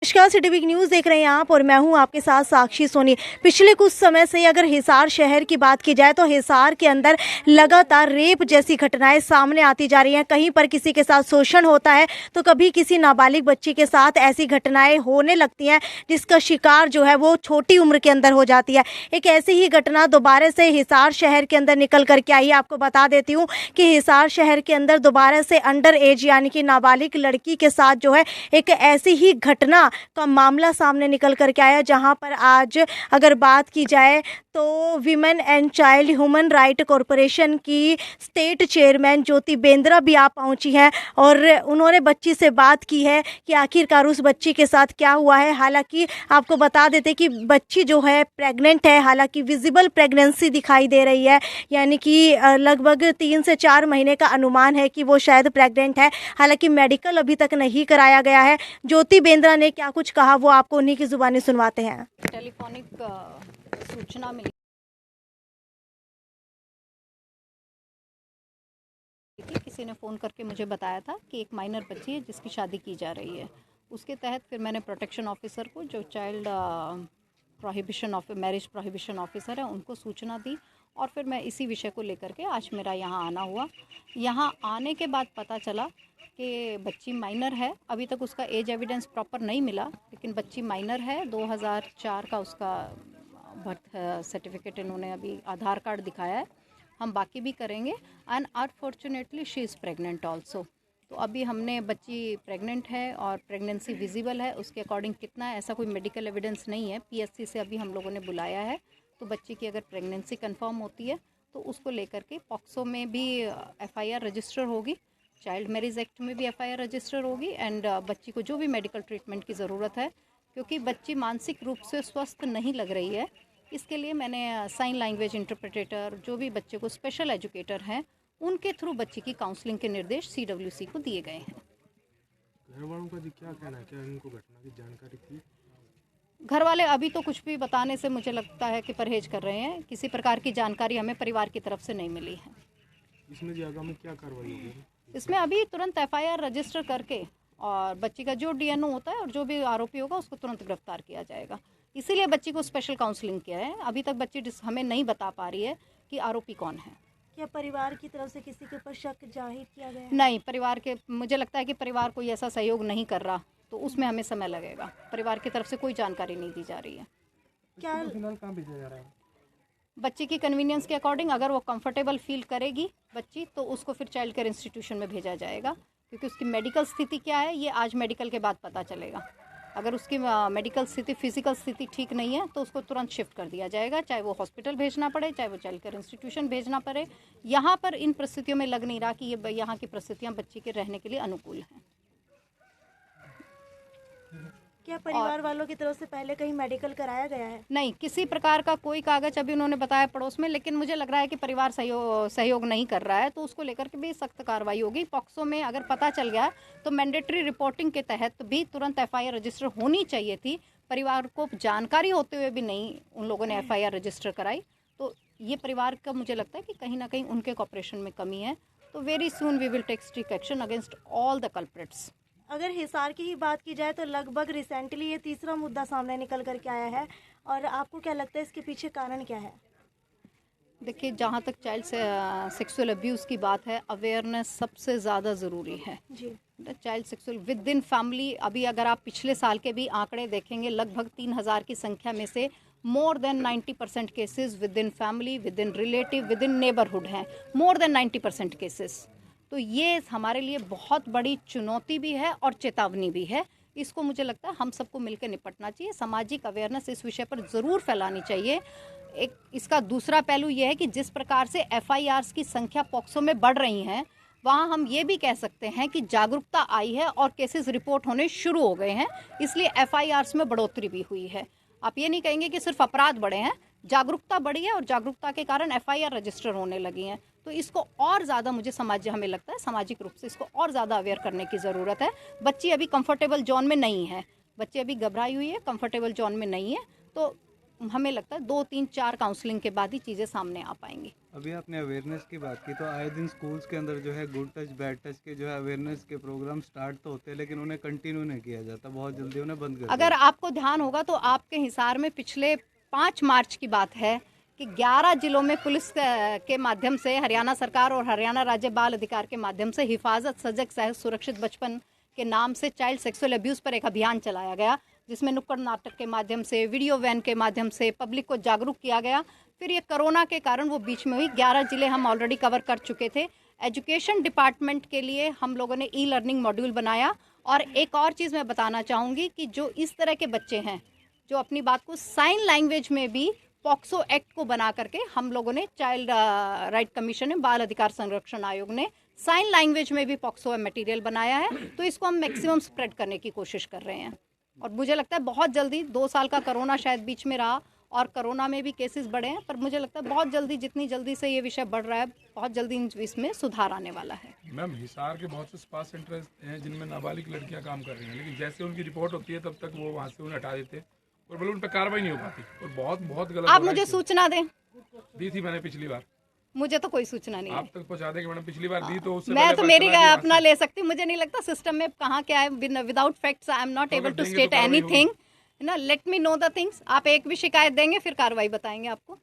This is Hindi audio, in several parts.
नमस्कार, सिटी वीक न्यूज़ देख रहे हैं आप और मैं हूं आपके साथ साक्षी सोनी। पिछले कुछ समय से अगर हिसार शहर की बात की जाए तो हिसार के अंदर लगातार रेप जैसी घटनाएं सामने आती जा रही हैं। कहीं पर किसी के साथ शोषण होता है तो कभी किसी नाबालिग बच्ची के साथ ऐसी घटनाएं होने लगती हैं जिसका शिकार जो है वो छोटी उम्र के अंदर हो जाती है। एक ऐसी ही घटना दोबारा से हिसार शहर के अंदर निकल करके आई है। आपको बता देती हूँ कि हिसार शहर के अंदर दोबारा से अंडर एज यानी कि नाबालिग लड़की के साथ जो है एक ऐसी ही घटना का मामला सामने निकल करके आया, जहां पर आज अगर बात की जाए तो women and child human right corporation की स्टेट चेयरमैन ज्योति बेंद्रा भी आप पहुंची हैं और उन्होंने बच्ची से बात की है कि आखिरकार उस बच्ची के साथ क्या हुआ है। हालांकि आपको बता देते कि बच्ची जो है प्रेग्नेंट है, हालांकि विजिबल प्रेगनेंसी दिखाई दे रही है, यानी कि लगभग 3 से 4 महीने का अनुमान है कि वो शायद प्रेग्नेंट है। हालांकि मेडिकल अभी तक नहीं कराया गया है। ज्योति बेंद्रा ने क्या कुछ कहा वो आपको उन्हीं की जुबानी सुनवाते हैं। टेलीफोनिक सूचना मिली थी, किसी ने फ़ोन करके मुझे बताया था कि एक माइनर बच्ची है जिसकी शादी की जा रही है। उसके तहत फिर मैंने प्रोटेक्शन ऑफिसर को, जो चाइल्ड मैरिज प्रोहिबिशन ऑफिसर है, उनको सूचना दी और फिर मैं इसी विषय को लेकर के आज मेरा यहाँ आना हुआ। यहाँ आने के बाद पता चला कि बच्ची माइनर है। अभी तक उसका एज एविडेंस प्रॉपर नहीं मिला, लेकिन बच्ची माइनर है। 2004 का उसका बर्थ सर्टिफिकेट इन्होंने अभी आधार कार्ड दिखाया है। हम बाकी भी करेंगे and unfortunately she is pregnant also. तो अभी हमने बच्ची प्रेग्नेंट है और प्रेगनेंसी विजिबल है, उसके अकॉर्डिंग कितना है ऐसा कोई मेडिकल एविडेंस नहीं है। पीएससी से अभी हम लोगों ने बुलाया है, तो बच्ची की अगर प्रेगनेंसी कंफर्म होती है तो उसको लेकर के पॉक्सो में भी एफआईआर रजिस्टर होगी, चाइल्ड मैरिज एक्ट में भी एफआईआर रजिस्टर होगी एंड बच्ची को जो भी मेडिकल ट्रीटमेंट की ज़रूरत है, क्योंकि बच्ची मानसिक रूप से स्वस्थ नहीं लग रही है, इसके लिए मैंने साइन लैंग्वेज इंटरप्रेटर, जो भी बच्चे को स्पेशल एजुकेटर हैं, उनके थ्रू बच्ची की काउंसलिंग के निर्देश सीडब्ल्यूसी को दिए गए हैं। घर वालों का क्या कहना है, क्या इनको घटना की जानकारी थी? घर वाले अभी तो कुछ भी बताने से मुझे लगता है कि परहेज कर रहे हैं। किसी प्रकार की जानकारी हमें परिवार की तरफ से नहीं मिली है। इसमें जी आगामी क्या कार्रवाई होगी? इसमें अभी तुरंत एफआईआर रजिस्टर करके और बच्ची का जो डीएनओ होता है और जो भी आरोपी होगा उसको तुरंत गिरफ्तार किया जाएगा। इसीलिए बच्ची को स्पेशल काउंसलिंग किया है। अभी तक बच्ची हमें नहीं बता पा रही है कि आरोपी कौन है। क्या परिवार की तरफ से किसी के ऊपर शक जाहिर किया गया है? नहीं, परिवार के, मुझे लगता है कि परिवार कोई ऐसा सहयोग नहीं कर रहा, तो उसमें हमें समय लगेगा। परिवार की तरफ से कोई जानकारी नहीं दी जा रही है। क्या फिलहाल कहाँ भेजा जा रहा है? बच्ची की कन्वीनियंस के अकॉर्डिंग अगर वो कंफर्टेबल फील करेगी बच्ची, तो उसको फिर चाइल्ड केयर इंस्टीट्यूशन में भेजा जाएगा, क्योंकि उसकी मेडिकल स्थिति क्या है ये आज मेडिकल के बाद पता चलेगा। अगर उसकी मेडिकल स्थिति, फिजिकल स्थिति ठीक नहीं है तो उसको तुरंत शिफ्ट कर दिया जाएगा, चाहे वो हॉस्पिटल भेजना पड़े, चाहे वो चाइल्ड केयर इंस्टीट्यूशन भेजना पड़े। यहाँ पर इन परिस्थितियों में लग नहीं रहा कि ये यहाँ की परिस्थितियाँ बच्ची के रहने के लिए अनुकूल हैं। क्या परिवार वालों की तरफ से पहले कहीं मेडिकल कराया गया है? नहीं, किसी प्रकार का कोई कागज अभी उन्होंने बताया पड़ोस में, लेकिन मुझे लग रहा है कि परिवार सहयोग नहीं कर रहा है, तो उसको लेकर के भी सख्त कार्रवाई होगी। पॉक्सो में अगर पता चल गया तो मैंडेटरी रिपोर्टिंग के तहत भी तुरंत एफआईआर रजिस्टर होनी चाहिए थी। परिवार को जानकारी होते हुए भी नहीं उन लोगों ने एफआईआर रजिस्टर कराई, तो ये परिवार का मुझे लगता है कि कहीं ना कहीं उनके कॉपरेशन में कमी है। तो very soon we will take strict action against all the culprits. अगर हिसार की ही बात की जाए तो लगभग रिसेंटली ये तीसरा मुद्दा सामने निकल करके आया है, और आपको क्या लगता है इसके पीछे कारण क्या है? देखिए, जहाँ तक चाइल्ड सेक्सुअल अब्यूज़ की बात है, अवेयरनेस सबसे ज़्यादा ज़रूरी है जी। Child sexual within family. अभी अगर आप पिछले साल के भी आंकड़े देखेंगे, लगभग 3000 की संख्या में से more than 90% cases within family, within relative, within neighbourhood हैं। More than 90% cases. तो ये हमारे लिए बहुत बड़ी चुनौती भी है और चेतावनी भी है। इसको मुझे लगता है हम सबको मिलकर निपटना चाहिए। सामाजिक अवेयरनेस इस विषय पर ज़रूर फैलानी चाहिए। एक इसका दूसरा पहलू ये है कि जिस प्रकार से एफआईआर्स की संख्या पॉक्सो में बढ़ रही हैं, वहाँ हम ये भी कह सकते हैं कि जागरूकता आई है और केसेस रिपोर्ट होने शुरू हो गए हैं, इसलिए एफआईआर्स में बढ़ोतरी भी हुई है। आप ये नहीं कहेंगे कि सिर्फ अपराध बढ़े हैं, जागरूकता बढ़ी है और जागरूकता के कारण एफआईआर रजिस्टर होने लगी हैं। तो इसको और ज़्यादा हमें लगता है सामाजिक रूप से इसको और ज़्यादा अवेयर करने की ज़रूरत है। बच्ची अभी कंफर्टेबल जोन में नहीं है, बच्ची अभी घबराई हुई है, कंफर्टेबल जोन में नहीं है। तो हमें लगता है 2, 3, 4 काउंसलिंग के बाद ही चीज़ें सामने आ पाएंगी। अभी आपने अवेयरनेस की बात की, तो आए दिन स्कूल्स के अंदर जो है गुड टच बैड टच के जो है अवेयरनेस के प्रोग्राम स्टार्ट तो होते हैं, लेकिन उन्हें कंटिन्यू नहीं किया जाता, बहुत जल्दी उन्हें बंद कर अगर आपको ध्यान होगा तो आपके हिसार में पिछले 5 मार्च की बात है कि 11 जिलों में पुलिस के माध्यम से, हरियाणा सरकार और हरियाणा राज्य बाल अधिकार के माध्यम से हिफाजत सजग सहज सुरक्षित बचपन के नाम से चाइल्ड सेक्सुअल अब्यूज़ पर एक अभियान चलाया गया, जिसमें नुक्कड़ नाटक के माध्यम से, वीडियो वैन के माध्यम से पब्लिक को जागरूक किया गया। फिर ये कोरोना के कारण वो बीच में हुई, 11 जिले हम ऑलरेडी कवर कर चुके थे। एजुकेशन डिपार्टमेंट के लिए हम लोगों ने ई लर्निंग मॉड्यूल बनाया। और एक और चीज़ मैं बताना चाहूँगी कि जो इस तरह के बच्चे हैं जो अपनी बात को साइन लैंग्वेज में भी पॉक्सो एक्ट को बना करके हम लोगों ने चाइल्ड राइट कमीशन ने, बाल अधिकार संरक्षण आयोग ने साइन लैंग्वेज में भी पॉक्सो मटेरियल बनाया है, तो इसको हम मैक्सिमम स्प्रेड करने की कोशिश कर रहे हैं। और मुझे लगता है बहुत जल्दी, 2 साल का कोरोना शायद बीच में रहा और कोरोना में भी केसेस बढ़े हैं, पर मुझे लगता है बहुत जल्दी, जितनी जल्दी से ये विषय बढ़ रहा है, बहुत जल्दी इसमें सुधार आने वाला है। मैम, हिसार के बहुत से स्पा सेंटर हैं जिनमें नाबालिग लड़कियां काम कर रही हैं, लेकिन जैसे उनकी रिपोर्ट होती है तब तक वो वहाँ से उन्हें हटा देते हैं और बोले उन पर कार्रवाई नहीं हो पाती, और बहुत बहुत गलत। आप मुझे सूचना दें। दी थी मैंने पिछली बार, मुझे तो कोई सूचना नहीं आप तक पहुँचा देंगे मैडम, पिछली बार दी तो उससे मैं पहले तो मेरी पता अपना ले सकती हूँ, मुझे नहीं लगता सिस्टम में कहाँ क्या है। Without facts I am not able to state anything, ना, let me know the things. आप एक भी शिकायत देंगे फिर कार्रवाई बताएंगे आपको।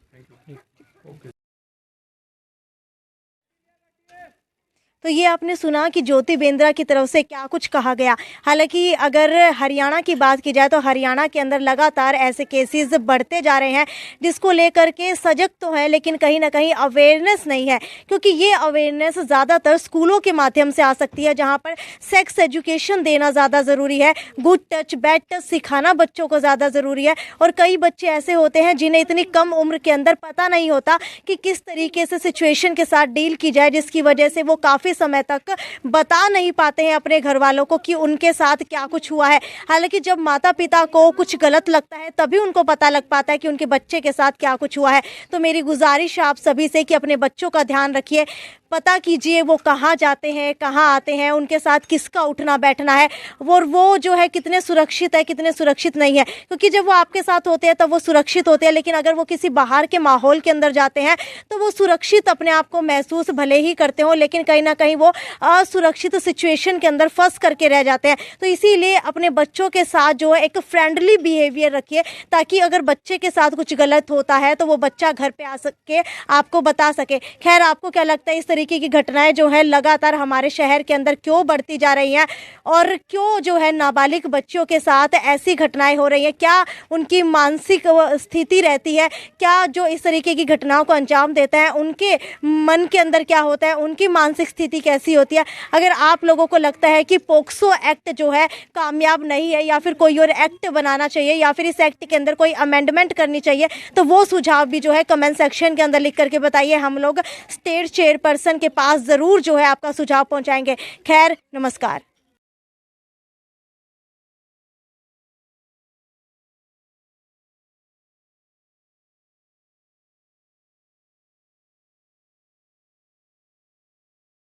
तो ये आपने सुना कि ज्योति बेंद्रा की तरफ से क्या कुछ कहा गया। हालांकि अगर हरियाणा की बात की जाए तो हरियाणा के अंदर लगातार ऐसे केसेस बढ़ते जा रहे हैं, जिसको लेकर के सजग तो है, लेकिन कहीं ना कहीं अवेयरनेस नहीं है, क्योंकि ये अवेयरनेस ज़्यादातर स्कूलों के माध्यम से आ सकती है, जहाँ पर सेक्स एजुकेशन देना ज़्यादा ज़रूरी है, गुड टच बैड टच सिखाना बच्चों को ज़्यादा ज़रूरी है। और कई बच्चे ऐसे होते हैं जिन्हें इतनी कम उम्र के अंदर पता नहीं होता कि किस तरीके से सिचुएशन के साथ डील की जाए, जिसकी वजह से वो काफ़ी समय तक बता नहीं पाते हैं अपने घर वालों को कि उनके साथ क्या कुछ हुआ है। हालांकि जब माता पिता को कुछ गलत लगता है तभी उनको पता लग पाता है कि उनके बच्चे के साथ क्या कुछ हुआ है। तो मेरी गुजारिश है आप सभी से कि अपने बच्चों का ध्यान रखिए, पता कीजिए वो कहाँ जाते हैं, कहाँ आते हैं, उनके साथ किसका उठना बैठना है, वो जो है कितने सुरक्षित है, कितने सुरक्षित नहीं है। क्योंकि जब वो आपके साथ होते हैं तब वो सुरक्षित होते हैं, लेकिन अगर वो किसी बाहर के माहौल के अंदर जाते हैं तो वो सुरक्षित अपने आप को महसूस भले ही करते हो, लेकिन कहीं ना कहीं वो असुरक्षित सिचुएशन के अंदर फंस करके रह जाते हैं। तो इसीलिए अपने बच्चों के साथ जो है एक फ्रेंडली बिहेवियर रखिए, ताकि अगर बच्चे के साथ कुछ गलत होता है तो वो बच्चा घर पे आ सके, आपको बता सके। खैर, आपको क्या लगता है इस तरीके की घटनाएं जो है लगातार हमारे शहर के अंदर क्यों बढ़ती जा रही हैं, और क्यों जो है नाबालिग बच्चों के साथ ऐसी घटनाएं हो रही हैं? क्या उनकी मानसिक स्थिति रहती है? क्या जो इस तरीके की घटनाओं को अंजाम देते हैं उनके मन के अंदर क्या होता है, उनकी मानसिक स्थिति कैसी होती है? अगर आप लोगों को लगता है कि पोक्सो एक्ट जो है कामयाब नहीं है, या फिर कोई और एक्ट बनाना चाहिए, या फिर इस एक्ट के अंदर कोई अमेंडमेंट करनी चाहिए, तो वो सुझाव भी जो है कमेंट सेक्शन के अंदर लिख करके बताइए। हम लोग स्टेट चेयरपर्सन के पास ज़रूर जो है आपका सुझाव पहुंचाएंगे। खैर, नमस्कार।